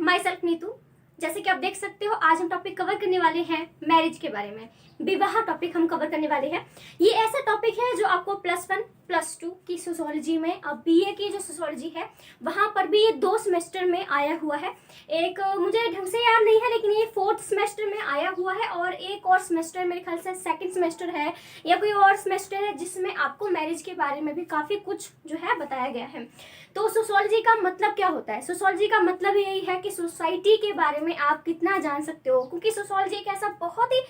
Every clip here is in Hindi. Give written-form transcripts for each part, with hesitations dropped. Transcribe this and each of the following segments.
My self Neetu. जैसे कि आप देख सकते हो, आज हम टॉपिक कवर करने वाले हैं मैरिज के बारे में। विवाह टॉपिक हम कवर करने वाले हैं। ये ऐसा टॉपिक है जो आपको +1 +2 की सोशियोलॉजी में, अब BA की जो सोशियोलॉजी है वहाँ पर भी ये 2 सेमेस्टर में आया हुआ है। एक मुझे ढंग से याद नहीं है, लेकिन ये 4th सेमेस्टर में आया हुआ है, और एक और सेमेस्टर मेरे ख्याल से 2nd सेमेस्टर है या कोई और सेमेस्टर है जिसमें आपको मैरिज के बारे में भी काफ़ी कुछ जो है बताया गया है। तो सोशियोलॉजी का मतलब क्या होता है? सोशियोलॉजी का मतलब यही है कि सोसाइटी के बारे में आप कितना जान सकते हो, क्योंकि सोशियोलॉजी एक ऐसा बहुत ही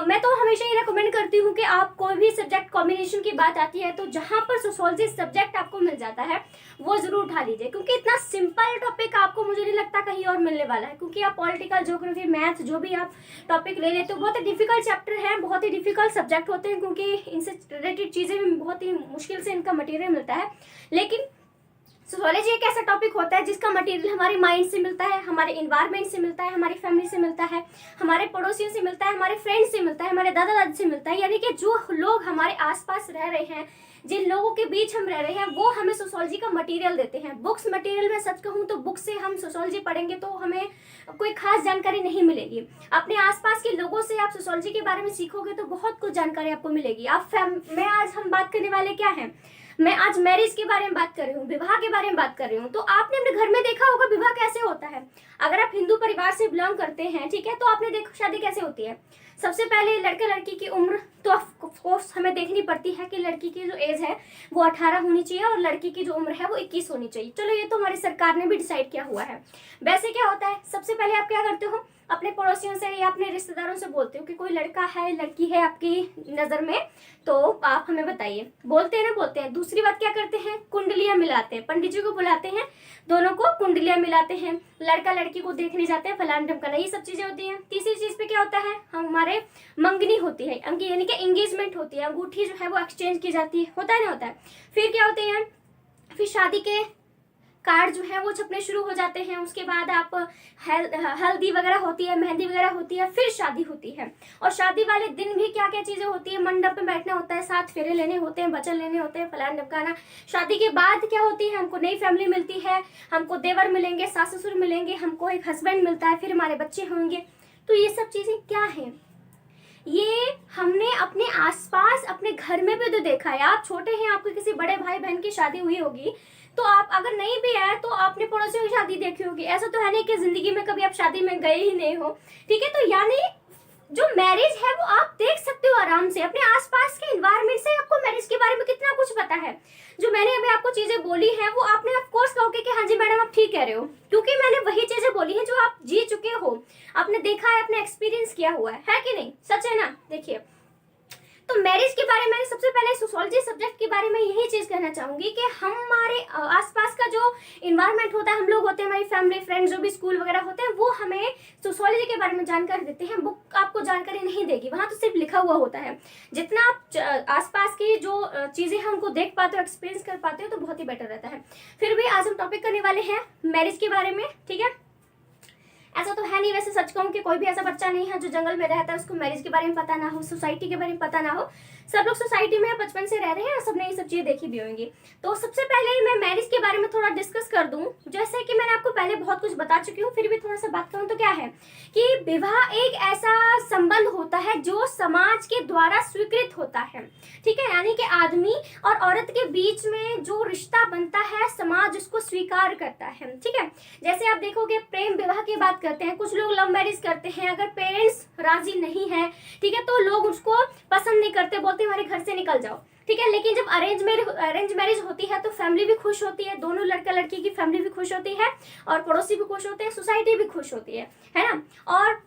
मैं तो हमेशा ये रेकमेंड करती हूँ कि आप कोई भी सब्जेक्ट कॉम्बिनेशन की बात आती है तो जहाँ पर सोशियोलॉजी सब्जेक्ट आपको मिल जाता है वो जरूर उठा लीजिए, क्योंकि इतना सिंपल टॉपिक आपको मुझे नहीं लगता कहीं और मिलने वाला है। क्योंकि आप पॉलिटिकल, ज्योग्राफी, मैथ जो भी आप टॉपिक ले लेते हो बहुत ही डिफिकल्ट चैप्टर है, बहुत ही डिफिकल्ट सब्जेक्ट होते हैं, क्योंकि इनसे रिलेटेड चीज़ें भी बहुत ही मुश्किल से इनका मटेरियल मिलता है। लेकिन सोशियोलॉजी एक ऐसा टॉपिक होता है जिसका मटेरियल हमारे माइंड से मिलता है, हमारे इन्वायरमेंट से मिलता है, हमारी फैमिली से मिलता है, हमारे पड़ोसियों से मिलता है, हमारे फ्रेंड्स से मिलता है, हमारे दादा दादी से मिलता है। यानी कि जो लोग हमारे आसपास रह रहे हैं, जिन लोगों के बीच हम रह रहे हैं, वो हमें सोशियोलॉजी का मटेरियल देते हैं। बुक्स मटेरियल में सच कहूँ तो बुक से हम सोशियोलॉजी पढ़ेंगे तो हमें कोई खास जानकारी नहीं मिलेगी। अपने आसपास के लोगों से आप सोशियोलॉजी के बारे में सीखोगे तो बहुत कुछ जानकारी आपको मिलेगी। मैं आज हम बात करने वाले क्या है, मैं आज मैरिज के बारे में बात कर रही हूँ, विवाह के बारे में बात कर रही हूँ। तो आपने अपने घर में देखा होगा विवाह कैसे होता है। अगर आप हिंदू परिवार से बिलोंग करते हैं, ठीक है, तो आपने देखो शादी कैसे होती है। सबसे पहले लड़के लड़की की उम्र तो ऑफकोर्स हमें देखनी पड़ती है कि लड़की की जो एज है वो 18 होनी चाहिए और लड़की की जो उम्र है वो 21 होनी चाहिए। चलो ये तो हमारी सरकार ने भी डिसाइड किया हुआ है। वैसे क्या होता है, सबसे पहले आप क्या करते हो, अपने पड़ोसियों से या अपने रिश्तेदारों से बोलते हो कि कोई लड़का है, लड़की है आपकी नज़र में, तो आप हमें बताइए। बोलते हैं ना, बोलते हैं। दूसरी बात क्या करते हैं, कुंडलियां मिलाते हैं, पंडित जी को बुलाते हैं, दोनों को कुंडलियां मिलाते हैं, लड़का लड़की को देखने जाते हैं, फलाना ढमकाना, ये सब चीजें होती हैं। तीसरी चीज पे क्या होता है, हमारे मंगनी होती है, यानी कि एंगेजमेंट होती है, अंगूठी जो है वो एक्सचेंज की जाती है, होता है ना, होता है। फिर क्या होते हैं, फिर शादी के कार्ड जो है वो छपने शुरू हो जाते हैं। उसके बाद आप हल्दी वगैरह होती है, मेहंदी वगैरह होती है, फिर शादी होती है। और शादी वाले दिन भी क्या क्या चीजें होती है, मंडप में बैठना होता है, 7 फेरे लेने होते हैं, वचन लेने होते हैं, फलाना ढमकाना। शादी के बाद क्या होती है, हमको नई फैमिली मिलती है, हमको देवर मिलेंगे, सास ससुर मिलेंगे, हमको एक हस्बैंड मिलता है, फिर हमारे बच्चे होंगे। तो ये सब चीजें क्या है, ये हमने अपने आसपास अपने घर में भी तो देखा है। आप छोटे हैं, आपके किसी बड़े भाई बहन की शादी हुई होगी, तो आप अगर नहीं भी आए तो आपने पड़ोसियों की शादी देखी होगी। ऐसा तो है नहीं कि जिंदगी में कभी आप शादी में गए ही नहीं हो, ठीक है। तो यानी जो मैरिज है वो आप देख सकते हो आराम से अपने आसपास के एनवायरनमेंट से। आपको मैरिज के बारे में कितना कुछ पता है। जो मैंने अभी आपको चीजें बोली हैं वो आपने ऑफ कोर्स कहोगे कि हाँ जी मैडम आप ठीक कह रहे हो, क्योंकि मैंने वही चीजें बोली हैं जो आप जी चुके हो, आपने देखा है, आपने एक्सपीरियंस किया हुआ है कि नहीं, सच है ना। देखिए, तो मैरिज के बारे में सबसे पहले सोशियोलॉजी सब्जेक्ट के बारे में यही चीज कहना चाहूंगी कि हमारे आसपास का जो इन्वायरमेंट होता है, हम लोग होते हैं, हमारी फैमिली फ्रेंड्स जो भी स्कूल वगैरह होते हैं, वो हमें सोशियोलॉजी के बारे में जानकारी देते हैं। बुक आपको जानकारी नहीं देगी, वहां तो सिर्फ लिखा हुआ होता है। जितना आप आसपास की जो चीजें हैं उनको देख पाते हो, एक्सपीरियंस कर पाते हो, तो बहुत ही बेटर रहता है। फिर भी आज हम टॉपिक करने वाले हैं मैरिज के बारे में, ठीक है। ऐसा तो है नहीं, वैसे सच कहूँ कि कोई भी ऐसा बच्चा नहीं है जो जंगल में रहता है उसको मैरिज के बारे में पता ना हो, सोसाइटी के बारे में पता ना हो। सब लोग सोसाइटी में बचपन से रह रहे हैं और सबने ये सब चीजें देखी भी होंगी। तो सबसे पहले मैं मैरिज के बारे में थोड़ा डिस्कस कर दूं। जैसे कि मैंने आपको पहले बहुत कुछ बता चुकी हूँ, फिर भी थोड़ा सा बात करूँ तो क्या है कि विवाह एक ऐसा संबंध होता है जो समाज के द्वारा स्वीकृत होता है, ठीक है। यानी कि आदमी और औरत के बीच में जो रिश्ता बनता है समाज उसको स्वीकार करता है, ठीक है। जैसे आप देखोगे प्रेम विवाह की बात करते हैं, कुछ लोग लव मैरिज करते हैं, अगर पेरेंट्स राजी नहीं है, ठीक है, तो लोग उसको पसंद नहीं करते, बोलते हैं हमारे घर से निकल जाओ, ठीक है। लेकिन जब अरेंज मैरिज होती है तो फैमिली भी खुश होती है, दोनों लड़का लड़की की फैमिली भी खुश होती है और पड़ोसी भी खुश होते हैं, सोसाइटी भी खुश होती है ना। और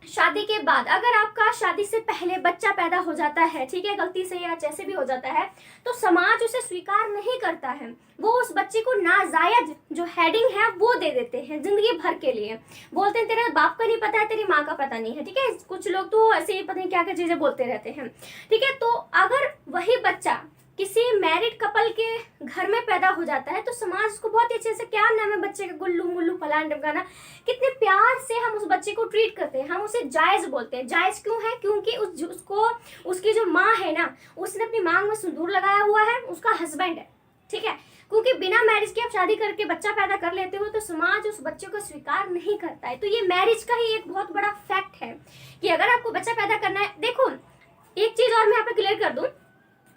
शादी के बाद अगर आपका शादी से पहले बच्चा पैदा हो जाता है, ठीक है, गलती से या जैसे भी हो जाता है, तो समाज उसे स्वीकार नहीं करता है। वो उस बच्चे को नाजायज जो हेडिंग है वो दे देते हैं जिंदगी भर के लिए। बोलते हैं तेरे बाप का नहीं पता है, तेरी माँ का पता नहीं है, ठीक है। कुछ लोग तो ऐसे ही पता नहीं क्या क्या चीजें बोलते रहते हैं, ठीक है। तो अगर वही बच्चा किसी मैरिड कपल के घर में पैदा हो जाता है तो समाज उसको बहुत अच्छे से, क्या नाम है बच्चे का, गुल्लू मुल्लू फलाना ढमकाना, कितने प्यार से हम उस बच्चे को ट्रीट करते हैं। हम उसे जायज बोलते हैं। जायज क्यों है, क्योंकि उसको उसकी जो माँ है ना, उसने अपनी मांग में सिंदूर लगाया हुआ है, उसका हस्बैंड है, ठीक है। क्योंकि बिना मैरिज के आप शादी करके बच्चा पैदा कर लेते हो तो समाज उस बच्चे को स्वीकार नहीं करता है। तो ये मैरिज का ही एक बहुत बड़ा फैक्ट है कि अगर आपको बच्चा पैदा करना है, देखो एक चीज और मैं यहाँ पे क्लियर कर दूं,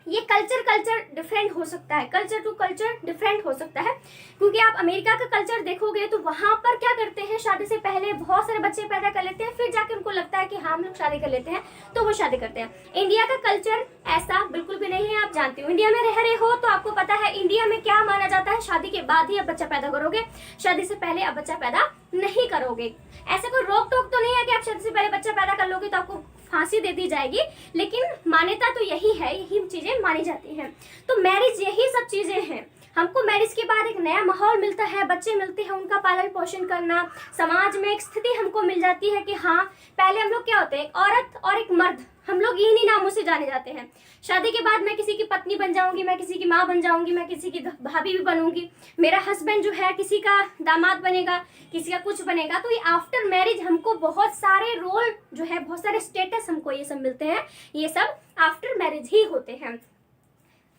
ये कल्चर डिफरेंट हो सकता है, कल्चर टू कल्चर डिफरेंट हो सकता है, क्योंकि आप अमेरिका का कल्चर देखोगे तो वहां पर क्या करते हैं, शादी से पहले बहुत सारे बच्चे पैदा कर लेते हैं, फिर जाके उनको लगता है कि हाँ हम लोग शादी कर लेते हैं तो वो शादी करते हैं। इंडिया का कल्चर ऐसा बिल्कुल भी नहीं है। आप जानते हो इंडिया में रह रहे हो तो आपको पता है इंडिया में क्या माना जाता है, शादी के बाद ही आप बच्चा पैदा करोगे, शादी से पहले आप बच्चा पैदा नहीं करोगे। ऐसे कोई रोक टोक तो नहीं है कि आप शादी से पहले बच्चा पैदा कर लोगे तो आपको फांसी दे दी जाएगी, लेकिन मान्यता तो यही है, यही चीजें मानी जाती हैं। तो मैरिज यही सब चीजें हैं। हमको मैरिज के बाद एक नया माहौल मिलता है, बच्चे मिलते हैं, उनका पालन पोषण करना, समाज में एक स्थिति हमको मिल जाती है कि हाँ पहले हम लोग क्या होते हैं, एक औरत और एक मर्द, हम लोग इन्हीं नामों से जाने जाते हैं। शादी के बाद मैं किसी की पत्नी बन जाऊंगी, मैं किसी की माँ बन जाऊंगी, मैं किसी की भाभी भी बनूंगी, मेरा हस्बैंड जो है किसी का दामाद बनेगा, किसी का कुछ बनेगा। तो ये आफ्टर मैरिज हमको बहुत सारे रोल जो है, बहुत सारे स्टेटस हमको ये सब मिलते हैं, ये सब आफ्टर मैरिज ही होते हैं।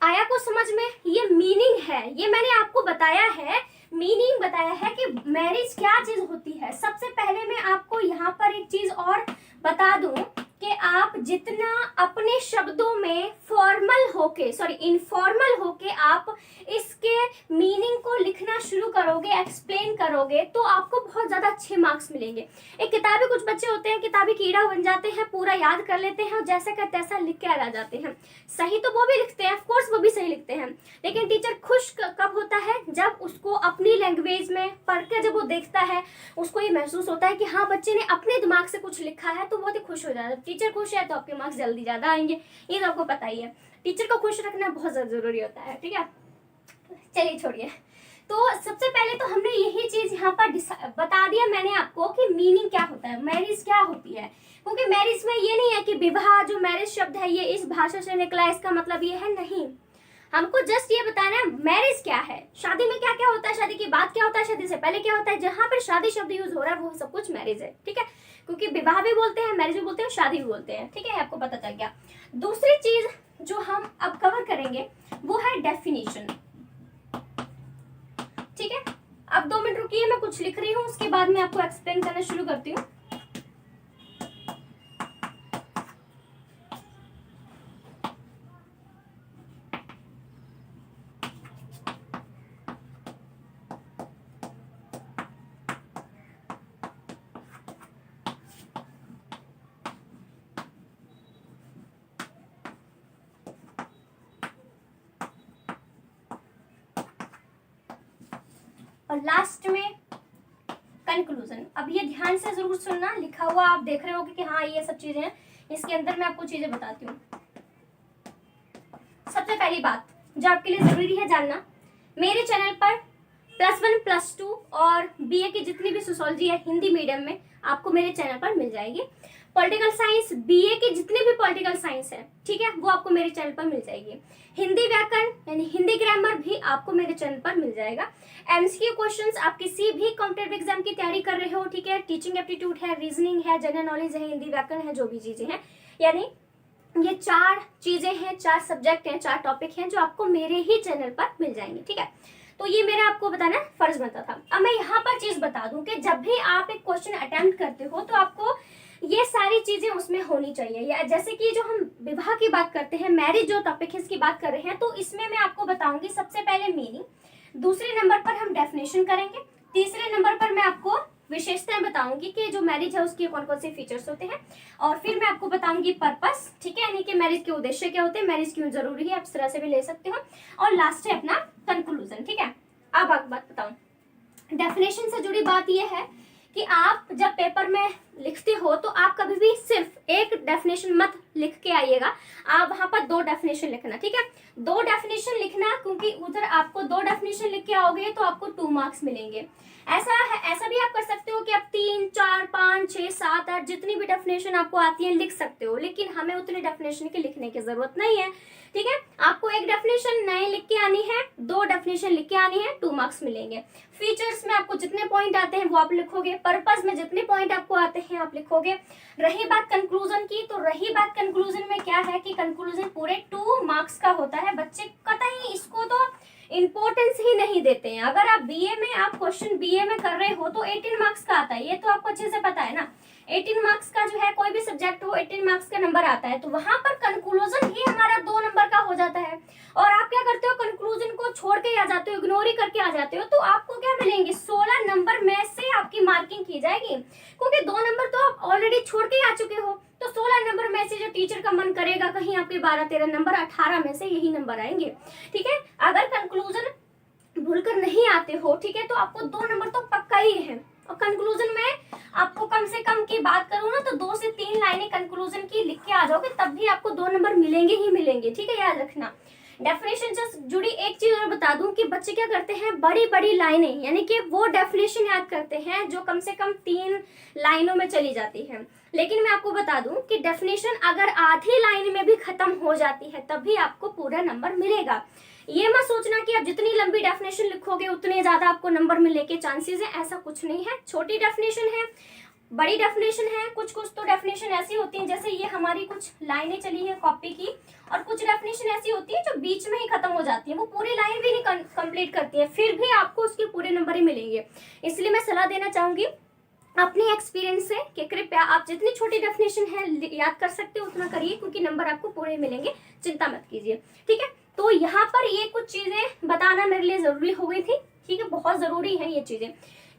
आया को समझ में, ये मीनिंग है, ये मैंने आपको बताया है, मीनिंग बताया है कि मैरिज क्या चीज होती है। सबसे पहले मैं आपको यहाँ पर एक चीज और बता दूं कि आप जितना अपने शब्दों में फॉर्मल होके, सॉरी इनफॉर्मल होके आप इसके मीनिंग को लिखना शुरू करोगे, एक्सप्लेन करोगे, तो आपको बहुत ज्यादा अच्छे मार्क्स मिलेंगे। एक किताबी, कुछ बच्चे होते हैं किताबी कीड़ा बन जाते हैं, पूरा याद कर लेते हैं और जैसा का तैसा लिख के आ जाते हैं। सही तो वो भी लिखते हैं, ऑफकोर्स वो भी सही लिखते हैं, लेकिन टीचर खुश कब होता है, जब उसको अपनी लैंग्वेज में पढ़ के जब वो देखता है, उसको ये महसूस होता है कि हाँ बच्चे ने अपने दिमाग से कुछ लिखा है, तो बहुत ही खुश हो जाता है। टीचर खुश है तो आपके मार्क्स जल्दी ज्यादा आएंगे, ये तो आपको पता ही है। टीचर को खुश रखना बहुत ज्यादा जरूरी होता है, ठीक है। चलिए छोड़िए, तो सबसे पहले तो हमने यही चीज यहाँ पर बता दिया मैंने आपको कि मीनिंग क्या होता है, मैरिज क्या होती है। क्योंकि मैरिज में ये नहीं है कि विवाह, जो मैरिज शब्द है ये इस भाषा से निकला, इसका मतलब ये है, नहीं। हमको जस्ट ये बताना है मैरिज क्या है, शादी में क्या क्या होता है, शादी के बाद क्या होता है, शादी से पहले क्या होता है। जहां पर शादी शब्द यूज हो रहा है वो सब कुछ मैरिज है, ठीक है। क्योंकि विवाह भी बोलते हैं, मैरिज भी बोलते हैं, शादी भी बोलते हैं, ठीक है, आपको पता चल गया। दूसरी चीज जो हम अब कवर करेंगे वो है डेफिनेशन, ठीक है। अब 2 मिनट रुकिए, मैं कुछ लिख रही हूँ, उसके बाद मैं आपको एक्सप्लेन करना शुरू करती हूँ। और लास्ट में कंक्लूजन। अब ये ध्यान से जरूर सुनना, लिखा हुआ आप देख रहे होगे कि हाँ ये सब चीजें हैं, इसके अंदर मैं आपको चीजें बताती हूँ। सबसे पहली बात जो आपके लिए जरूरी है जानना, मेरे चैनल पर +1 +2 और बीए की जितनी भी सोशियोलॉजी है हिंदी मीडियम में आपको मेरे चैनल पर मिल जाएगी। पॉलिटिकल साइंस, बीए की जितनी भी पॉलिटिकल साइंस है, ठीक है, वो आपको मेरे चैनल पर मिल जाएगी। हिंदी व्याकरण यानी हिंदी ग्रामर भी आपको मेरे चैनल पर मिल जाएगा। एमसीक्यू क्वेश्चंस, आप किसी भी कॉम्पिटेटिव एग्जाम की तैयारी कर रहे हो, ठीक है, टीचिंग एप्टीट्यूड है, रीजनिंग है, जनरल नॉलेज है, हिंदी व्याकरण है, जो भी चीजें हैं, यानी ये 4 चीजें हैं, 4 सब्जेक्ट हैं, 4 टॉपिक हैं जो आपको मेरे ही चैनल पर मिल जाएंगे, ठीक है। तो ये मेरा आपको बताना फर्ज बनता था। अब मैं यहाँ पर चीज बता दूं कि जब भी आप एक क्वेश्चन अटेम्प्ट करते हो तो आपको ये सारी चीजें उसमें होनी चाहिए। या जैसे कि जो हम विवाह की बात करते हैं, मैरिज जो टॉपिक है इसकी बात कर रहे हैं, तो इसमें मैं आपको बताऊंगी सबसे पहले मीनिंग, दूसरे नंबर पर हम डेफिनेशन करेंगे, तीसरे नंबर पर मैं आपको विशेषताएं बताऊंगी कि जो मैरिज है उसके कौन कौन से फीचर्स होते हैं, और फिर मैं आपको बताऊंगी पर्पस, ठीक है, यानी कि मैरिज के उद्देश्य क्या होते हैं, मैरिज क्यों जरूरी है, आप इस तरह से भी ले सकते हो, और लास्ट है अपना कंक्लूजन, ठीक है। अब एक बात बताऊं, डेफिनेशन से जुड़ी बात यह है कि आप जब पेपर में लिखते हो तो आप कभी भी सिर्फ एक डेफिनेशन मत लिख के आइएगा, आप वहां पर 2 डेफिनेशन लिखना, ठीक है, 2 डेफिनेशन लिखना, क्योंकि उधर आपको 2 डेफिनेशन लिख के आओगे तो आपको 2 मार्क्स मिलेंगे। ऐसा भी आप कर सकते हो कि आप 3, 4, 5, 6, 7, 8 जितनी भी डेफिनेशन आपको आती है लिख सकते हो, लेकिन हमें उतने डेफिनेशन की लिखने की जरूरत नहीं है, ठीक है। आपको एक डेफिनेशन नए लिख के आनी है, 2 डेफिनेशन लिख के आनी है, 2 मार्क्स मिलेंगे। फीचर्स में आपको जितने पॉइंट आते हैं वो आप लिखोगे, पर्पस में जितने पॉइंट आपको आते हैं आप लिखोगे। रही बात कंक्लूजन की, तो रही बात कंक्लूजन में क्या है कि कंक्लूजन पूरे 2 मार्क्स का होता है। बच्चे कतई इंपॉर्टेंस ही नहीं देते हैं। अगर आप बीए में, आप क्वेश्चन बीए में कर रहे हो तो 18 मार्क्स का आता है, ये तो आपको अच्छे से पता है ना। 18 मार्क्स का जो है, कोई भी सब्जेक्ट हो 18 मार्क्स का नंबर आता है, तो वहां पर कंक्लूजन ही हमारा 2 नंबर का हो जाता है। और आप क्या करते हो, कंक्लूजन को छोड़ के आ जाते हो, इग्नोर ही करके आ जाते हो, तो आपको क्या मिलेंगे, 16 नंबर में से आपकी मार्किंग की जाएगी, क्योंकि 2 नंबर तो आप ऑलरेडी छोड़ के आ चुके हो। तो 16 नंबर में से जो टीचर का मन करेगा, कहीं आपके 12-13 नंबर, 18 में से यही नंबर आएंगे। ठीक है, अगर कंक्लूजन भूलकर नहीं आते हो, ठीक है, तो आपको 2 नंबर तो पक्का ही है। और कंक्लूजन में आपको कम से कम की बात करूँ ना, तो 2 से 3 लाइनें कंक्लूजन की लिख के आ जाओगे, तब भी आपको 2 नंबर मिलेंगे ही मिलेंगे। ठीक है, याद रखना। डेफिनेशन से जुड़ी एक चीज और बता दूं कि बच्चे क्या करते हैं, बड़ी बड़ी लाइनें, यानी कि वो डेफिनेशन याद करते हैं जो कम से कम 3 लाइनों में चली जाती है। लेकिन मैं आपको बता दूं कि डेफिनेशन अगर आधी लाइन में भी खत्म हो जाती है, तब भी आपको पूरा नंबर मिलेगा। ये मत सोचना कि आप जितनी लंबी डेफिनेशन लिखोगे उतने ज्यादा आपको नंबर मिलने के चांसेस है, ऐसा कुछ नहीं है। छोटी डेफिनेशन है, बड़ी डेफिनेशन है, कुछ कुछ तो डेफिनेशन ऐसी होती हैं, जैसे ये हमारी कुछ लाइनें चली है कॉपी की, और कुछ डेफिनेशन ऐसी होती है जो बीच में ही खत्म हो जाती है, वो पूरी लाइन भी नहीं कंप्लीट करती है, फिर भी आपको उसके पूरे नंबर ही मिलेंगे। इसलिए मैं सलाह देना चाहूंगी अपने एक्सपीरियंस से कि कृपया आप जितनी छोटी डेफिनेशन है याद कर सकते हो उतना करिए, क्योंकि नंबर आपको पूरे मिलेंगे, चिंता मत कीजिए। ठीक है, तो यहाँ पर ये कुछ चीजें बताना मेरे लिए जरूरी हो गई थी। ठीक है, बहुत जरूरी है ये चीजें,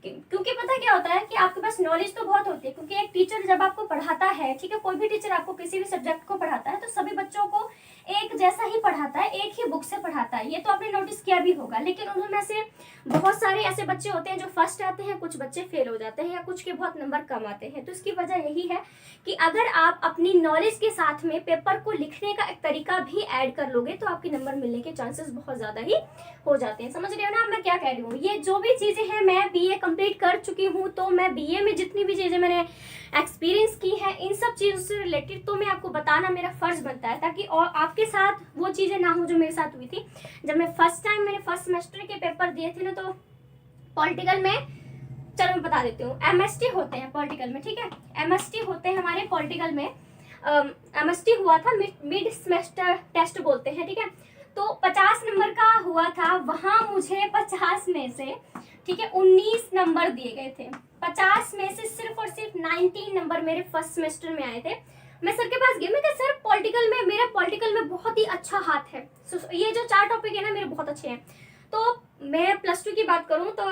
क्योंकि पता क्या होता है कि आपके पास नॉलेज तो बहुत होती है, क्योंकि एक टीचर जब आपको पढ़ाता है, ठीक है, कोई भी टीचर आपको किसी भी सब्जेक्ट को पढ़ाता है, तो सभी बच्चों को एक जैसा ही पढ़ाता है, एक ही बुक से पढ़ाता है, ये तो आपने नोटिस किया भी होगा। लेकिन उनमें से बहुत सारे ऐसे बच्चे होते हैं जो फर्स्ट आते हैं, कुछ बच्चे फेल हो जाते हैं, या कुछ के बहुत नंबर कम आते हैं। तो इसकी वजह यही है कि अगर आप अपनी नॉलेज के साथ में पेपर को लिखने का एक तरीका भी ऐड कर लोगे, तो आपके नंबर मिलने के चांसेस बहुत ज्यादा ही हो जाते हैं। समझ रहे हो ना मैं क्या कह रही हूँ। ये जो भी चीजें हैं, मैं बीए कंप्लीट कर चुकी हूँ, तो मैं बीए में जितनी भी चीजें मैंने एक्सपीरियंस की है, इन सब चीजों से रिलेटेड तो मैं आपको बताना मेरा फर्ज बनता है, ताकि और आपके साथ वो चीजें ना हो जो मेरे साथ हुई थी। जब मैं फर्स्ट टाइम मैंने फर्स्ट सेमेस्टर के पेपर दिए थे ना, तो पॉलिटिकल में, चलो मैं बता देती हूँ, एमएसटी होते हैं पॉलिटिकल में। ठीक है, एमएसटी होते हैं हमारे पॉलिटिकल में, एमएसटी हुआ था, मिड सेमेस्टर टेस्ट बोलते हैं। ठीक है, तो 50 नंबर का हुआ था, वहां मुझे 50 में से, ठीक है, 19 नंबर दिए गए थे। 50 में से सिर्फ और सिर्फ 19 नंबर मेरे फर्स्ट सेमेस्टर में आए थे। मैं सर के पास गई, मैं कहा सर पॉलिटिकल में, मेरा पॉलिटिकल में बहुत ही अच्छा हाथ है, ये जो 4 टॉपिक है ना मेरे बहुत अच्छे हैं। तो मैं प्लस 2 की बात करूं तो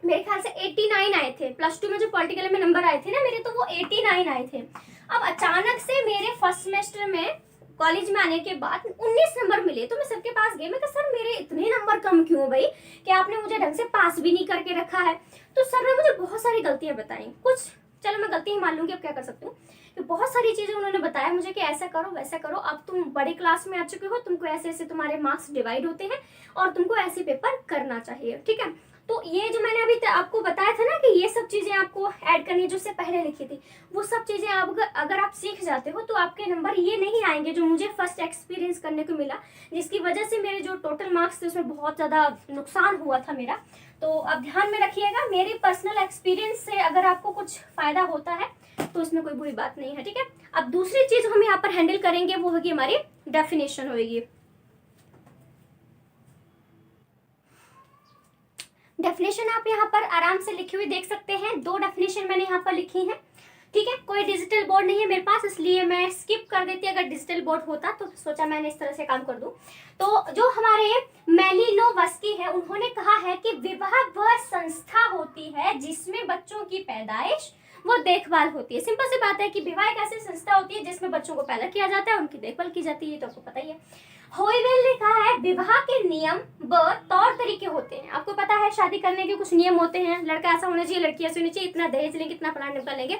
मेरे ख्याल से 89 आए थे। प्लस 2 में जो पॉलिटिकल में नंबर आए थे ना मेरे, तो वो 89 आए थे। अब अचानक से मेरे फर्स्ट सेमेस्टर में कॉलेज में आने के बाद 19 नंबर मिले। तो मैं सर के पास गई, मैं कहा सर मेरे इतने नंबर कम क्यों भाई, कि आपने मुझे ढंग से पास भी नहीं करके रखा है। तो सर ने मुझे बहुत सारी गलतियां बताई, कुछ चलो मैं गलती ही मान लूंगी, अब क्या कर सकती हूँ, कि बहुत सारी चीजें उन्होंने बताया मुझे कि ऐसा करो वैसा करो, अब तुम बड़े क्लास में आ चुके हो, तुमको ऐसे ऐसे तुम्हारे मार्क्स डिवाइड होते हैं और तुमको ऐसे पेपर करना चाहिए। ठीक है, तो ये जो मैंने अभी आपको बताया था ना कि ये सब चीजें आपको ऐड करनी है जो से पहले लिखी थी, वो सब चीजें आप अगर आप सीख जाते हो तो आपके नंबर ये नहीं आएंगे जो मुझे फर्स्ट एक्सपीरियंस करने को मिला, जिसकी वजह से मेरे जो टोटल मार्क्स थे उसमें बहुत ज्यादा नुकसान हुआ था मेरा। तो अब ध्यान में रखिएगा, मेरे पर्सनल एक्सपीरियंस से अगर आपको कुछ फायदा होता है तो उसमें कोई बुरी बात नहीं है। ठीक है, अब दूसरी चीज हम यहाँ पर हैंडल करेंगे, वो होगी हमारी डेफिनेशन होगी। डेफिनेशन आप यहाँ पर आराम से लिखी हुई देख सकते हैं, 2 डेफिनेशन मैंने यहाँ पर लिखी है। ठीक है, कोई डिजिटल बोर्ड नहीं है मेरे पास, इसलिए मैं स्किप कर देती। अगर डिजिटल बोर्ड होता तो सोचा मैंने इस तरह से काम कर दूं। तो जो हमारे मैलिनोवस्की है, उन्होंने कहा है कि विवाह वह संस्था होती है जिसमें बच्चों की पैदाइश वो देखभाल होती है। सिंपल सी बात है कि विवाह एक ऐसी संस्था होती है जिसमें बच्चों को पैदा किया जाता है, उनकी देखभाल की जाती है, तो आपको पता ही है। होइवेल ने कहा है विवाह के नियम व तौर तरीके होते हैं। आपको पता है शादी करने के कुछ नियम होते हैं, लड़का ऐसा होना चाहिए, लड़की ऐसी होनी चाहिए, इतना दहेज लेंगे, इतना फलाना ढिमका लेंगे।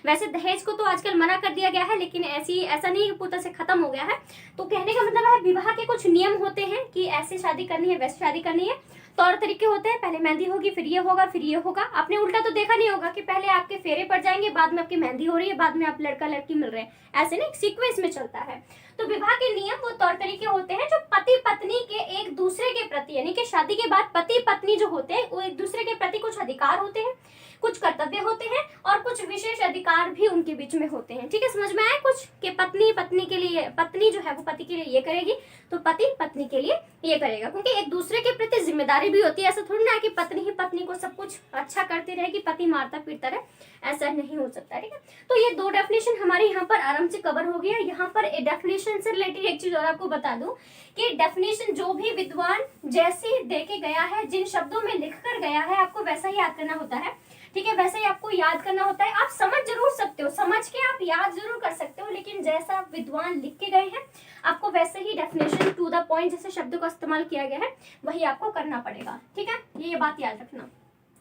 वैसे दहेज को तो आजकल मना कर दिया गया है, लेकिन ऐसा नहीं पूरी तरह से खत्म हो गया है। तो कहने का मतलब है विवाह के कुछ नियम होते हैं कि ऐसे शादी करनी है, वैसे शादी करनी है। तौर तरीके होते हैं, पहले मेहंदी होगी, फिर ये होगा, फिर ये होगा। आपने उल्टा तो देखा नहीं होगा कि पहले आपके फेरे पड़ जाएंगे, बाद में आपकी मेहंदी हो रही है, बाद में आप लड़का लड़की मिल रहे हैं, ऐसे नहीं, सीक्वेंस में चलता है। तो विवाह के नियम वो तौर तरीके होते हैं जो पति पत्नी के एक दूसरे के प्रति, यानी कि शादी के बाद पति पत्नी जो होते हैं वो एक दूसरे के प्रति कुछ अधिकार होते हैं, कुछ कर्तव्य होते हैं और कुछ विशेष अधिकार भी उनके बीच में होते हैं। ठीक है, समझ में आया कुछ कि पत्नी के लिए, पत्नी जो है वो पति के लिए ये करेगी तो पति पत्नी के लिए ये करेगा, क्योंकि एक दूसरे के प्रति जिम्मेदारी भी होती है। ऐसा थोड़ी ना है कि पत्नी ही पत्नी को सब कुछ अच्छा करती रहेगी, पति मारता पीटता रहे, ऐसा नहीं हो सकता। ठीक है, तो ये दो डेफिनेशन हमारे यहाँ पर आराम से कवर हो गया। यहाँ पर डेफिनेशन से रिलेटेड एक चीज और आपको बता दूं कि डेफिनेशन जो भी विद्वान जैसे दे के गया है, जिन शब्दों में लिख कर गया है, आपको वैसा ही याद करना होता है। ठीक है, वैसे ही आपको याद करना होता है। आप समझ जरूर सकते हो, समझ के आप याद जरूर कर सकते हो, लेकिन जैसा विद्वान लिख के गए हैं आपको वैसे ही डेफिनेशन टू द पॉइंट जैसे शब्दों का इस्तेमाल किया गया है वही आपको करना पड़ेगा। ठीक है, ये बात याद रखना।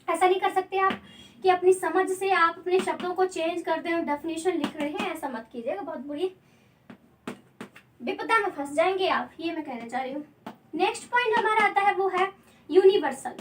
ऐसा नहीं कर सकते आप कि अपनी समझ से आप अपने शब्दों को चेंज कर दें और डेफिनेशन लिख रहे हैं, ऐसा मत कीजिएगा, बहुत बुरी विपदा में फंस जाएंगे आप, ये मैं कहना चाह रही हूँ। नेक्स्ट पॉइंट हमारा आता है वो है यूनिवर्सल।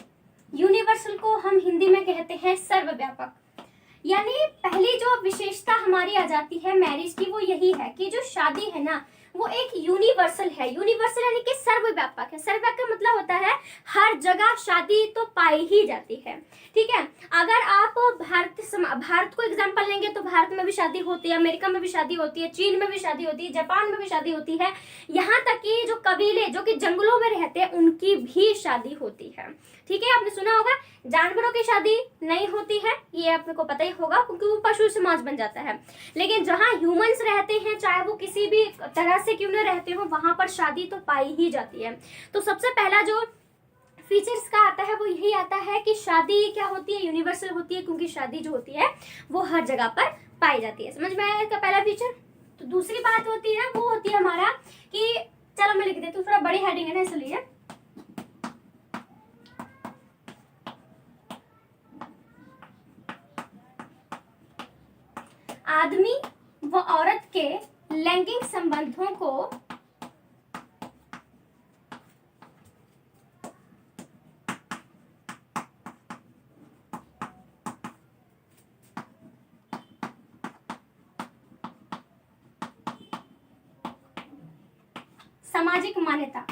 यूनिवर्सल को हम हिंदी में कहते हैं सर्वव्यापक। यानी पहली जो विशेषता हमारी आ जाती है मैरिज की वो यही है कि जो शादी है ना वो एक यूनिवर्सल है। यूनिवर्सल यानी कि सर्वव्यापक है। सर्वव्यापक का मतलब होता है हर जगह शादी तो पाई ही जाती है। ठीक है, अगर आप भारत को एग्जांपल लेंगे तो भारत में भी शादी होती है, अमेरिका में भी शादी होती है, चीन में भी शादी होती है, जापान में भी शादी होती है, यहाँ तक कि जो कबीले जो कि जंगलों में रहते हैं उनकी भी शादी होती है। ठीक है, आपने सुना होगा जानवरों की शादी नहीं होती है, ये आपको पता ही होगा क्योंकि वो पशु समाज बन जाता है। लेकिन जहाँ ह्यूमंस रहते हैं, चाहे वो किसी भी तरह से क्यों न रहते हो, वहां पर शादी तो पाई ही जाती है। तो सबसे पहला जो फीचर्स का आता है वो यही आता है कि शादी क्या होती है, यूनिवर्सल होती है, क्योंकि शादी जो होती है वो हर जगह पर पाई जाती है। समझ में आया इसका पहला फीचर। तो दूसरी बात होती है वो होती है हमारा कि, चलो मैं लिख देती हूँ, थोड़ा बड़ी हेडिंग है ना इसलिए, आदमी व औरत के लैंगिक संबंधों को सामाजिक मान्यता।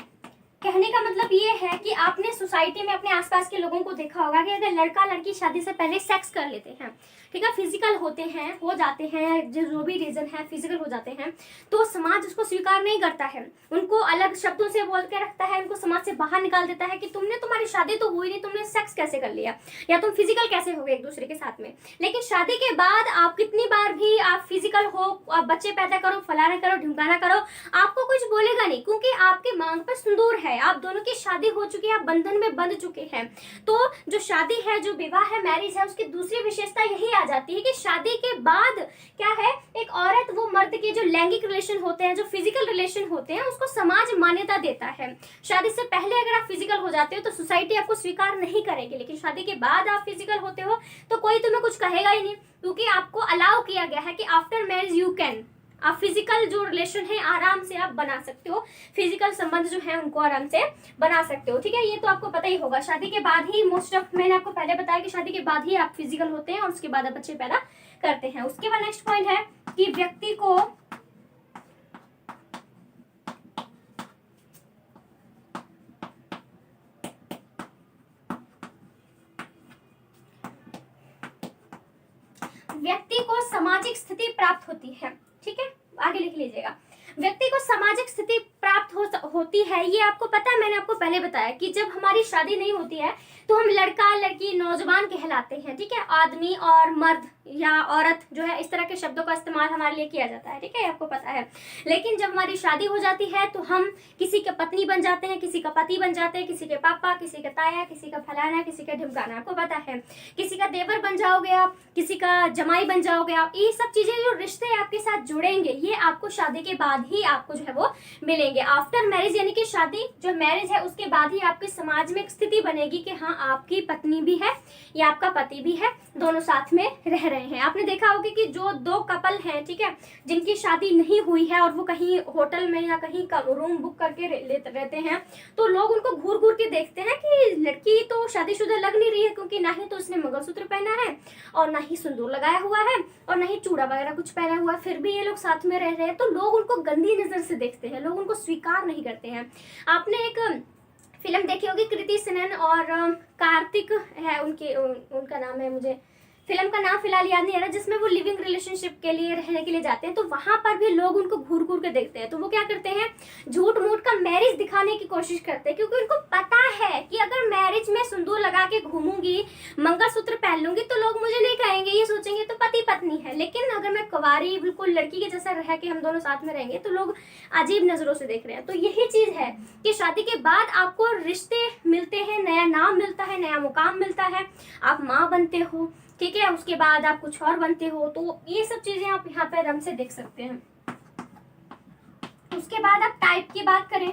कहने का मतलब ये है कि आपने सोसाइटी में अपने आसपास के लोगों को देखा होगा कि अगर लड़का लड़की शादी से पहले सेक्स कर लेते हैं, ठीक है, फिजिकल होते हैं, हो जाते हैं, जो भी रीजन है फिजिकल हो जाते हैं, तो समाज उसको स्वीकार नहीं करता है, उनको अलग शब्दों से बोल के रखता है, उनको समाज से बाहर निकाल देता है कि तुम्हारी शादी तो हुई नहीं, तुमने सेक्स कैसे कर लिया, या तुम फिजिकल कैसे हो गए एक दूसरे के साथ में। लेकिन शादी के बाद आप कितनी बार भी आप फिजिकल हो, आप बच्चे पैदा करो, फलाना करो, ढिमकाना करो, आपको कुछ बोलेगा नहीं, क्योंकि आपके मांग पर सिंदूर है, आप दोनों की शादी हो चुकी है, आप बंधन में बंध चुके हैं। तो जो शादी है, जो विवाह है, मैरिज है, उसकी दूसरी विशेषता यही आ जाती है कि शादी के बाद क्या है, एक औरत वो मर्द के जो लैंगिक रिलेशन होते हैं, जो फिजिकल रिलेशन होते हैं, उसको समाज मान्यता देता है। शादी से पहले अगर आप फिजिकल हो जाते हो तो सोसाइटी आपको स्वीकार नहीं करेगी, लेकिन शादी के बाद आप फिजिकल होते हो तो कोई तुम्हें कुछ कहेगा ही नहीं, क्योंकि आपको अलाउ किया गया है कि आफ्टर मैरिज यू कैन, आप फिजिकल जो रिलेशन है आराम से आप बना सकते हो, फिजिकल संबंध जो है उनको आराम से बना सकते हो। ठीक है, ये तो आपको पता ही होगा, शादी के बाद ही मोस्ट ऑफ, मैंने आपको पहले बताया कि शादी के बाद ही आप फिजिकल होते हैं और उसके बाद आप बच्चे पैदा करते हैं। उसके बाद नेक्स्ट पॉइंट है कि व्यक्ति को सामाजिक स्थिति प्राप्त होती है। ठीक है, आगे लिख लीजिएगा, व्यक्ति को सामाजिक स्थिति प्राप्त होती है। ये आपको पता है, मैंने आपको पहले बताया कि जब हमारी शादी नहीं होती है तो हम लड़का लड़की नौजवान कहलाते हैं। ठीक है, आदमी और मर्द या औरत जो है इस तरह के शब्दों का इस्तेमाल हमारे लिए किया जाता है। ठीक है, आपको पता है। लेकिन जब हमारी शादी हो जाती है तो हम किसी के पत्नी बन जाते हैं, किसी का पति बन जाते हैं, किसी के पापा, किसी का ताया, किसी का फलाना, किसी का ढिमकाना, आपको पता है, किसी का देवर बन जाओगे आप, किसी का जमाई बन जाओगे आप। ये सब चीजें जो रिश्ते आपके साथ जुड़ेंगे ये आपको शादी के बाद ही आपको जो है वो मिलेंगे। आफ्टर मैरिज यानी कि शादी जो मैरिज है उसके बाद ही आपके समाज में एक स्थिति बनेगी कि हाँ आपकी पत्नी भी है या आपका पति भी है, दोनों साथ में रह रहे हैं। आपने देखा होगा कि जो दो कपल हैं, ठीक है, जिनकी शादी नहीं हुई है और वो कहीं होटल में या कहीं का रूम बुक करके रहते हैं, तो लोग उनको घूर घूर के देखते हैं कि लड़की तो शादीशुदा लग नहीं रही है, क्योंकि ना ही तो उसने मंगलसूत्र पहना है और ना ही सिंदूर लगाया हुआ है और ना ही चूड़ा वगैरह कुछ पहना हुआ है, फिर भी ये लोग साथ में रह रहे हैं। तो लोग उनको गंदी नजर से देखते हैं, लोग उनको स्वीकार नहीं करते हैं। आपने एक फिल्म देखी होगी, कृति सेनन और कार्तिक है उनका नाम है, मुझे फिल्म का नाम फिलहाल याद नहीं आ रहा, जिसमें वो लिविंग रिलेशनशिप के लिए रहने के लिए जाते हैं, तो वहां पर भी लोग उनको घूर घूर के देखते हैं। तो वो क्या करते हैं, झूठ मूठ का मैरिज दिखाने की कोशिश करते हैं, क्योंकि उनको पता है कि अगर मैरिज में सिंदूर लगा के घूमूंगी, मंगलसूत्र पहन लूंगी, तो लोग मुझे नहीं कहेंगे, ये सोचेंगे तो पति पत्नी है। लेकिन अगर मैं कुंवारी बिल्कुल लड़की के जैसा रह के हम दोनों साथ में रहेंगे, तो लोग अजीब नजरों से देख रहे हैं। तो यही चीज है कि शादी के बाद आपको रिश्ते मिलते हैं, नया नाम मिलता है, नया मुकाम मिलता है, आप माँ बनते हो, ठीक है, उसके बाद आप कुछ और बनते हो। तो ये सब चीजें आप यहाँ पे आराम से देख सकते हैं। उसके बाद आप टाइप की बात करें,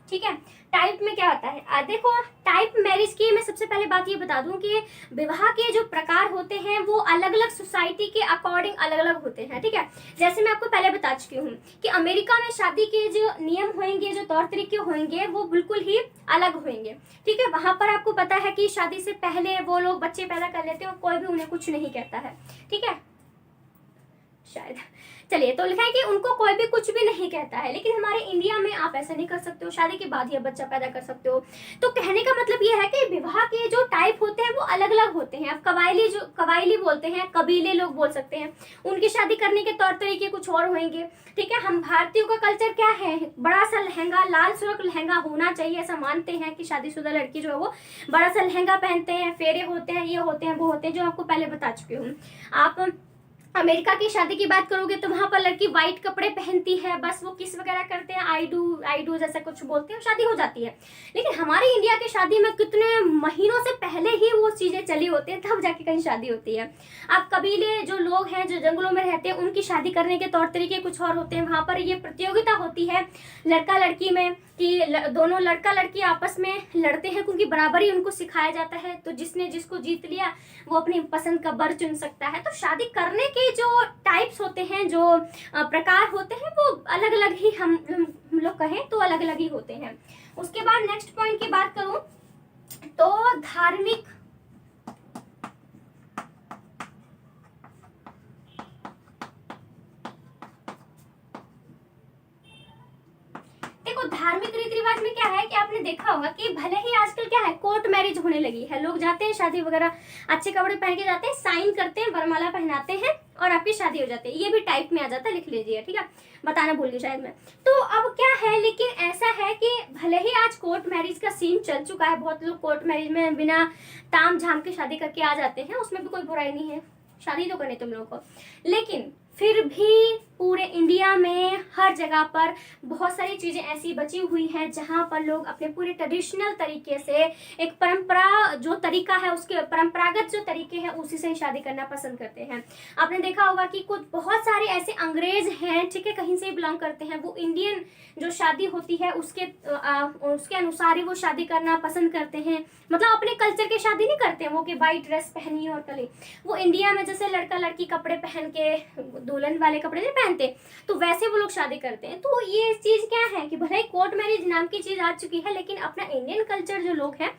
ठीक है, टाइप में क्या होता है, देखो टाइप मैरिज की मैं सबसे पहले बात ये बता दूं कि विवाह के जो प्रकार होते हैं वो अलग अलग सोसाइटी के अकॉर्डिंग अलग अलग होते हैं, ठीक है। जैसे मैं आपको पहले बता चुकी हूँ कि अमेरिका में शादी के जो नियम होंगे, जो तौर तरीके होंगे, वो बिल्कुल ही अलग होंगे, ठीक है। वहां पर आपको पता है कि शादी से पहले वो लोग बच्चे पैदा कर लेते हैं और कोई भी उन्हें कुछ नहीं कहता है, ठीक है, शायद, चलिए, तो लिखा है कि उनको कोई भी कुछ भी नहीं कहता है। लेकिन हमारे इंडिया में आप ऐसा नहीं कर सकते हो, शादी के बाद ही बच्चा पैदा कर सकते हो। तो कहने का मतलब ये है कि विवाह के जो टाइप होते हैं वो अलग अलग होते हैं। अब कबायली बोलते हैं, कबीले लोग बोल सकते हैं, उनकी शादी करने के तौर तरीके कुछ और होंगे, ठीक है। हम भारतीयों का कल्चर क्या है, बड़ा सा लहंगा, लाल सुर्ख लहंगा होना चाहिए, ऐसा मानते हैं कि शादीशुदा लड़की जो है वो बड़ा सा लहंगा पहनते हैं, फेरे होते हैं, ये होते हैं, वो होते हैं, जो आपको पहले बता चुकी हूँ। आप अमेरिका की शादी की बात करोगे तो वहां पर लड़की व्हाइट कपड़े पहनती है, बस वो किस वगैरह करते हैं, आई डू जैसा कुछ बोलते हैं, शादी हो जाती है। लेकिन हमारे इंडिया की शादी में कितने महीनों से पहले ही वो चीजें चली होती है, तब जाके कहीं शादी होती है। अब कबीले जो लोग हैं, जो जंगलों में रहते हैं, उनकी शादी करने के तौर तरीके कुछ और होते हैं। वहां पर ये प्रतियोगिता होती है लड़का लड़की में कि दोनों लड़का लड़की आपस में लड़ते हैं, क्योंकि बराबरी उनको सिखाया जाता है। तो जिसने जिसको जीत लिया वो अपनी पसंद का वर चुन सकता है। तो शादी करने के जो टाइप्स होते हैं, जो प्रकार होते हैं, वो अलग अलग ही हम लोग कहें तो अलग अलग ही होते हैं। उसके बाद नेक्स्ट पॉइंट की बात करूं तो धार्मिक, देखो धार्मिक रीति रिवाज में क्या है कि आपने देखा होगा कि भले ही आजकल क्या है, कोर्ट मैरिज होने लगी है, लोग जाते हैं शादी वगैरह, अच्छे कपड़े पहन के जाते हैं, साइन करते हैं, वरमाला पहनाते हैं और आपकी शादी हो जाती है। ये भी टाइप में आ जाता है, लिख लीजिए, ठीक है, बताना भूल गई शायद मैं। तो अब क्या है, लेकिन ऐसा है कि भले ही आज कोर्ट मैरिज का सीन चल चुका है, बहुत लोग कोर्ट मैरिज में बिना ताम झाम के शादी करके आ जाते हैं, उसमें भी कोई बुराई नहीं है, शादी तो करनी तुम लोगों को। लेकिन फिर भी पूरे इंडिया में हर जगह पर बहुत सारी चीजें ऐसी बची हुई हैं जहां पर लोग अपने पूरे ट्रेडिशनल तरीके से, एक परंपरा जो तरीका है, उसके परंपरागत जो तरीके हैं उसी से ही शादी करना पसंद करते हैं। आपने देखा होगा कि कुछ बहुत सारे ऐसे अंग्रेज हैं, ठीक है, कहीं से बिलोंग करते हैं, वो इंडियन जो शादी होती है उसके अनुसार ही वो शादी करना पसंद करते हैं। मतलब अपने कल्चर की शादी नहीं करते हैं वो कि वाइट ड्रेस पहनी और कली। वो इंडिया में जैसे लड़का लड़की कपड़े पहन के, दुल्हन वाले कपड़े नहीं पहनते, तो वैसे वो लोग शादी करते हैं। तो ये चीज क्या है कि भले ही कोर्ट मैरिज नाम की चीज आ चुकी है, लेकिन अपना इंडियन कल्चर जो लोग हैं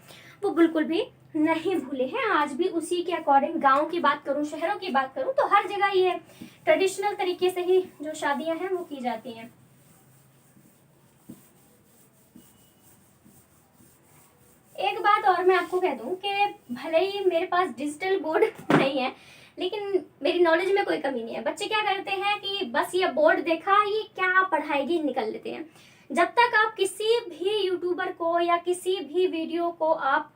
वो बिल्कुल भी नहीं भूले हैं, आज भी उसी के अकॉर्डिंग। गांव की बात करूं, शहरों की बात करूं, तो हर जगह ये ट्रेडिशनल तरीके से ही जो शादियां हैं वो की जाती हैं। एक बात और मैं आपको कह दूं कि भले ही मेरे पास डिजिटल बोर्ड नहीं है, लेकिन मेरी नॉलेज में कोई कमी नहीं है। बच्चे क्या करते हैं कि बस ये बोर्ड देखा, ये क्या पढ़ाएगी, निकल लेते हैं। जब तक आप किसी भी यूट्यूबर को या किसी भी वीडियो को आप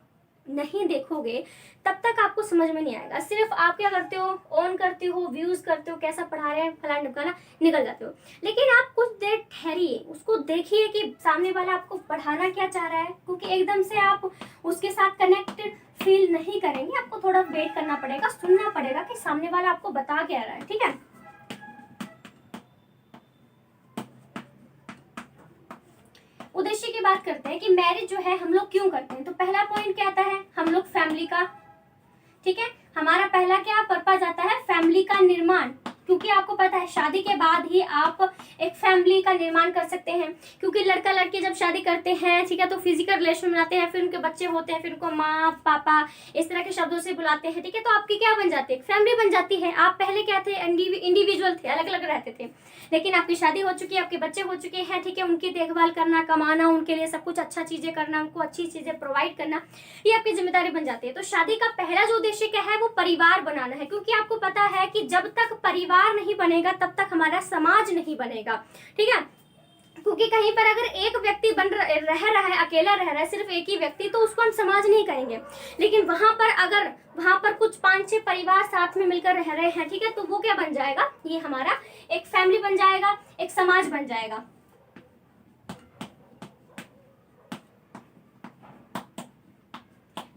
नहीं देखोगे तब तक आपको समझ में नहीं आएगा। सिर्फ आप क्या करते हो, ऑन करते हो, व्यूज करते हो, कैसा पढ़ा रहे हैं, फलाना ढिमकाना, निकल जाते हो। लेकिन आप कुछ देर ठहरिए, उसको देखिए कि सामने वाला आपको पढ़ाना क्या चाह रहा है, क्योंकि एकदम से आप उसके साथ कनेक्टेड फील नहीं करेंगे। आपको थोड़ा वेट करना पड़ेगा, सुनना पड़ेगा कि सामने वाला आपको बता क्या रहा है, ठीक है। उद्देश्य की बात करते हैं कि मैरिज जो है हम लोग क्यों करते हैं। तो पहला पॉइंट क्या आता है, हम लोग फैमिली का, ठीक है, हमारा पहला क्या पर्पज आता है, फैमिली का निर्माण, क्योंकि आपको पता है शादी के बाद ही आप एक फैमिली का निर्माण कर सकते हैं। क्योंकि लड़का लड़की जब शादी करते हैं, ठीक है, तो फिजिकल रिलेशन बनाते हैं, फिर उनके बच्चे होते हैं, फिर उनको माँ पापा इस तरह के शब्दों से बुलाते हैं, ठीक है, तो आपकी क्या बन जाती है, फैमिली बन जाती है। आप पहले क्या थे, इंडिविजुअल थे, अलग अलग रहते थे, लेकिन आपकी शादी हो चुकी है, आपके बच्चे हो चुके हैं, ठीक है, उनकी देखभाल करना, कमाना, उनके लिए सब कुछ अच्छा चीजें करना, उनको अच्छी चीजें प्रोवाइड करना, ये आपकी जिम्मेदारी बन जाती है। तो शादी का पहला जो उद्देश्य क्या है, वो परिवार बनाना है। क्योंकि आपको पता है कि जब तक परिवार नहीं बनेगा तब तक हमारा समाज नहीं बनेगा, ठीक है। क्योंकि कहीं पर अगर एक व्यक्ति रह रहा है, अकेला रह रहा है, सिर्फ एक ही व्यक्ति, तो उसको हम समाज नहीं कहेंगे। लेकिन वहां पर अगर वहां पर कुछ 5-6 परिवार साथ में मिलकर रह रहे हैं, ठीक है, तो वो क्या बन जाएगा, ये हमारा एक फैमिली बन जाएगा, एक समाज बन जाएगा।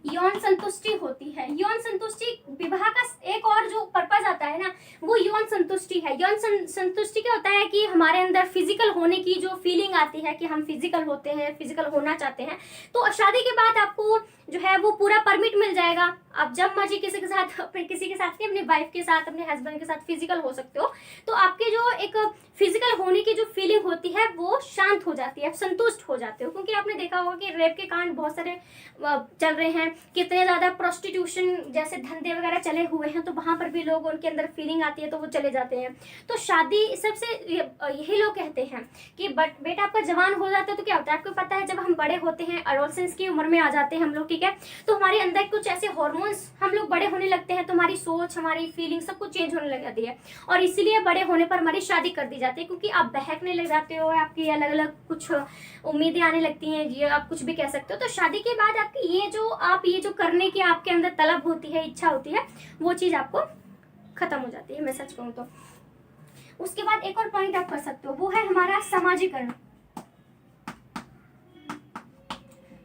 यौन संतुष्टि होती है। यौन संतुष्टि, विवाह का एक और जो पर्पज आता है ना, वो यौन संतुष्टि है। यौन संतुष्टि क्या होता है कि हमारे अंदर फिजिकल होने की जो फीलिंग आती है कि हम फिजिकल होते हैं, फिजिकल होना चाहते हैं, तो शादी के बाद आपको जो है वो पूरा परमिट मिल जाएगा। आप जब मर्जी किसी के साथ अपनी वाइफ के साथ, अपने हस्बैंड के साथ फिजिकल हो सकते हो। तो आपके जो एक फिजिकल होने की जो फीलिंग होती है वो शांत हो जाती है, आप संतुष्ट हो जाते हो। क्योंकि आपने देखा होगा कि रेप के कांड बहुत सारे चल रहे हैं, कितने ज्यादा प्रोस्टिट्यूशन जैसे धंधे वगैरह चले हुए हैं, तो वहां पर भी लोग, उनके अंदर फीलिंग आती है तो वो चले जाते हैं। तो शादी सबसे यही लोग कहते हैं कि बेटा आपका जवान हो जाता है तो क्या होता है, आपको पता है जब हम बड़े होते हैं, एडोलसेंस की उम्र में आ जाते हैं हम लोग, ठीक है, तो हमारे अंदर कुछ ऐसे हार्मोन्स, हम लोग बड़े होने लगते हैं, तो हमारी सोच, हमारी फीलिंग सब कुछ चेंज होने लग जाती है। और इसीलिए बड़े होने पर हमारी शादी कर दी जाती है, क्योंकि आप बहकने लग जाते हो, आपकी अलग अलग कुछ उम्मीदें आने लगती हैं, ये आप कुछ भी कह सकते हो। तो शादी के बाद आपकी ये जो करने की आपके अंदर तलब होती है, इच्छा होती है, वो चीज आपको खत्म हो जाती है, मैं सच कहूँ तो। उसके बाद एक और पॉइंट आप कर सकते हो, वो है हमारा समाजीकरण।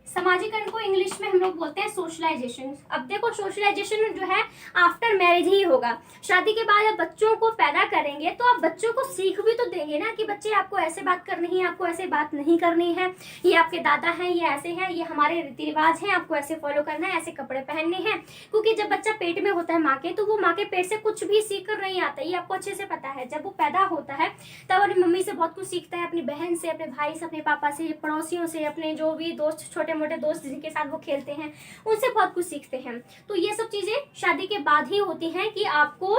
समाजीकरण को इंग्लिश में हम लोग बोलते हैं सोशलाइजेशन। अब देखो, सोशलाइजेशन जो है आफ्टर मैरिज ही होगा। शादी के बाद आप बच्चों को पैदा करेंगे तो आप बच्चों को सीख भी तो देंगे ना, कि बच्चे आपको ऐसे बात करनी है, आपको ऐसे बात नहीं करनी है, ये आपके दादा हैं, ये ऐसे हैं, ये हमारे रीति रिवाज हैं, आपको ऐसे फॉलो करना है, ऐसे कपड़े पहनने हैं। क्योंकि जब बच्चा पेट में होता है माँ के, तो वो माँ के पेट से कुछ भी सीख कर नहीं आता, ये आपको अच्छे से पता है। जब वो पैदा होता है तब अपनी मम्मी से बहुत कुछ सीखता है, अपनी बहन से, अपने भाई से, अपने पापा से, पड़ोसियों से, अपने जो भी दोस्त, छोटे मोटे दोस्त जिनके साथ वो खेलते हैं, उनसे बहुत कुछ सीखते हैं। तो ये सब चीजें शादी के बाद ही होती हैं कि आपको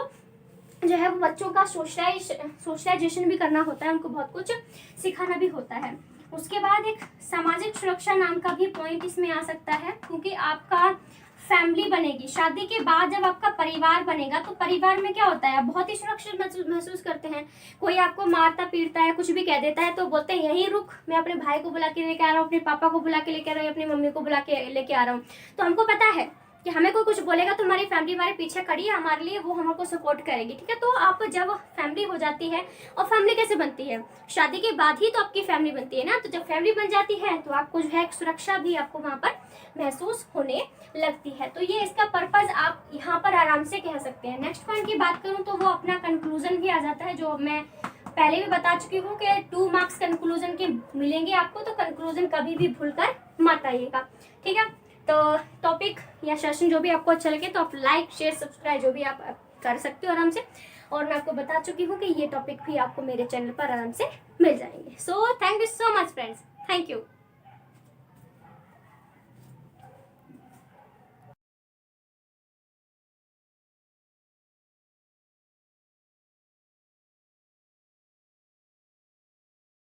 जो है वो बच्चों का सोशलाइजेशन भी करना होता है, उनको बहुत कुछ सिखाना भी होता है। उसके बाद एक सामाजिक सुरक्षा नाम का भी पॉइंट इसमें आ सकता है, क्योंकि आपका फैमिली बनेगी शादी के बाद, जब आपका परिवार बनेगा तो परिवार में क्या होता है, आप बहुत ही सुरक्षित महसूस करते हैं। कोई आपको मारता पीटता है, कुछ भी कह देता है, तो बोलते हैं यहीं रुक, मैं अपने भाई को बुला के लेके आ रहा हूँ, अपने पापा को बुला के लेके आ रहा हूँ, अपनी मम्मी को बुला के लेके आ रहा हूँ। तो हमको पता है कि हमें कोई कुछ बोलेगा तो हमारी फैमिली हमारे पीछे खड़ी है, हमारे लिए वो हमको सपोर्ट करेगी, ठीक है। तो आप जब फैमिली हो जाती है, और फैमिली कैसे बनती है, शादी के बाद ही तो आपकी फैमिली बनती है ना। तो जब फैमिली बन जाती है तो आपको जो है एक सुरक्षा भी आपको वहाँ पर महसूस होने लगती है। तो ये इसका पर्पज आप यहाँ पर आराम से कह सकते हैं। नेक्स्ट पॉइंट की बात करूँ तो वो अपना कंक्लूजन भी आ जाता है, जो मैं पहले भी बता चुकी हूँ कि 2 मार्क्स कंक्लूजन के मिलेंगे आपको, तो कंक्लूजन कभी भी भूलकर मत आइएगा, ठीक है। तो टॉपिक या सेशन जो भी आपको अच्छा लगे तो आप लाइक, शेयर, सब्सक्राइब जो भी आप कर सकते हो आराम से। और मैं आपको बता चुकी हूँ कि ये टॉपिक भी आपको मेरे चैनल पर आराम से मिल जाएंगे। So thank you so much friends, thank you.